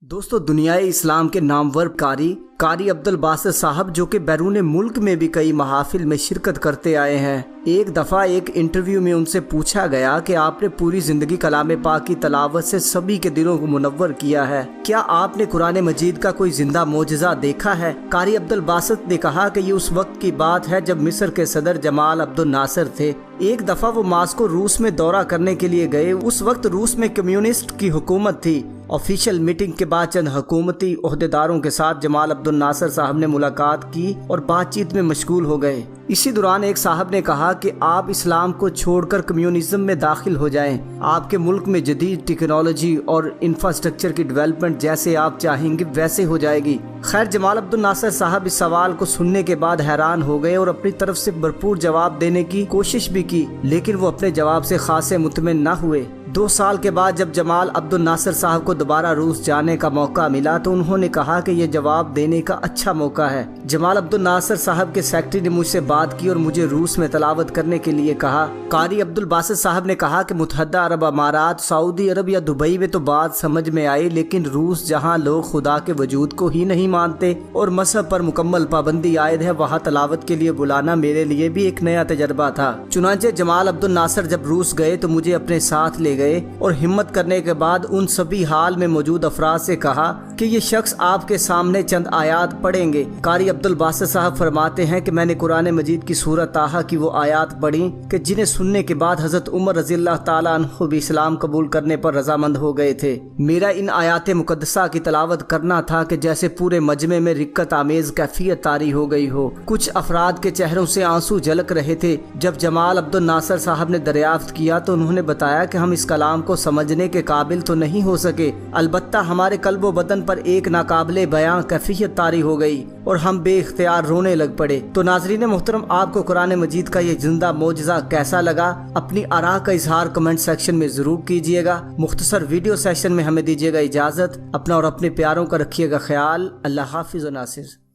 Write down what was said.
دوستو دنیائے اسلام کے نامور قاری عبدالباسط صاحب جو کہ بیرون ملک میں بھی کئی محافل میں شرکت کرتے آئے ہیں، ایک دفعہ ایک انٹرویو میں ان سے پوچھا گیا کہ آپ نے پوری زندگی کلام پاک کی تلاوت سے سبھی کے دلوں کو منور کیا ہے، کیا آپ نے قرآن مجید کا کوئی زندہ معجزہ دیکھا ہے؟ قاری عبدالباسط نے کہا کہ یہ اس وقت کی بات ہے جب مصر کے صدر جمال عبد الناصر تھے۔ ایک دفعہ وہ ماسکو روس میں دورہ کرنے کے لیے گئے۔ اس وقت روس میں کمیونسٹ کی حکومت تھی۔ آفیشل میٹنگ کے بعد چند حکومتی عہدیداروں کے ساتھ جمال عبد الناصر صاحب نے ملاقات کی اور بات چیت میں مشغول ہو گئے۔ اسی دوران ایک صاحب نے کہا کہ آپ اسلام کو چھوڑ کر کمیونزم میں داخل ہو جائیں، آپ کے ملک میں جدید ٹیکنالوجی اور انفراسٹرکچر کی ڈیولپمنٹ جیسے آپ چاہیں گے ویسے ہو جائے گی۔ خیر، جمال عبد الناصر صاحب اس سوال کو سننے کے بعد حیران ہو گئے اور اپنی طرف سے بھرپور جواب دینے کی کوشش بھی کی، لیکن وہ اپنے جواب سے خاصے مطمئن نہ ہوئے۔ 2 سال کے بعد جب جمال عبد الناصر صاحب کو دوبارہ روس جانے کا موقع ملا تو انہوں نے کہا کہ یہ جواب دینے کا اچھا موقع ہے۔ جمال عبد الناصر صاحب کے سیکرٹری نے مجھ سے بات کی اور مجھے روس میں تلاوت کرنے کے لیے کہا۔ قاری عبدالباسط صاحب نے کہا کہ متحدہ عرب امارات، سعودی عرب یا دبئی میں تو بات سمجھ میں آئی، لیکن روس جہاں لوگ خدا کے وجود کو ہی نہیں مانتے اور مذہب پر مکمل پابندی عائد ہے، وہاں تلاوت کے لیے بلانا میرے لیے بھی ایک نیا تجربہ تھا۔ چنانچہ جمال عبد الناصر جب روس گئے تو مجھے اپنے ساتھ لے گئے اور ہمت کرنے کے بعد ان سبھی حال میں موجود افراد سے کہا کہ یہ شخص آپ کے سامنے چند آیات پڑھیں گے۔ قاری عبدالباسط صاحب فرماتے ہیں کہ میں نے قرآن مجید کی سورۃ طٰہٰ کی وہ آیات پڑھی کہ جنہیں سننے کے بعد حضرت عمر رضی اللہ تعالیٰ عنہ بھی اسلام قبول کرنے پر رضامند ہو گئے تھے۔ میرا ان آیات مقدسہ کی تلاوت کرنا تھا کہ جیسے پورے مجمع میں رقت آمیز کیفیت طاری ہو گئی ہو۔ کچھ افراد کے چہروں سے آنسو جھلک رہے تھے۔ جب جمال عبد الناصر صاحب نے دریافت کیا تو انہوں نے بتایا کہ ہم اس کلام کو سمجھنے کے قابل تو نہیں ہو سکے، البتہ ہمارے قلب و بدن پر ایک ناقابل بیاں کیفیت طاری ہو گئی اور ہم بے اختیار رونے لگ پڑے۔ تو ناظرین محترم، آپ کو قرآن مجید کا یہ زندہ معجزہ کیسا لگا؟ اپنی آراء کا اظہار کمنٹ سیکشن میں ضرور کیجیے گا۔ مختصر ویڈیو سیشن میں ہمیں دیجیے گا اجازت۔ اپنا اور اپنے پیاروں کا رکھیے گا خیال۔ اللہ حافظ و ناصر۔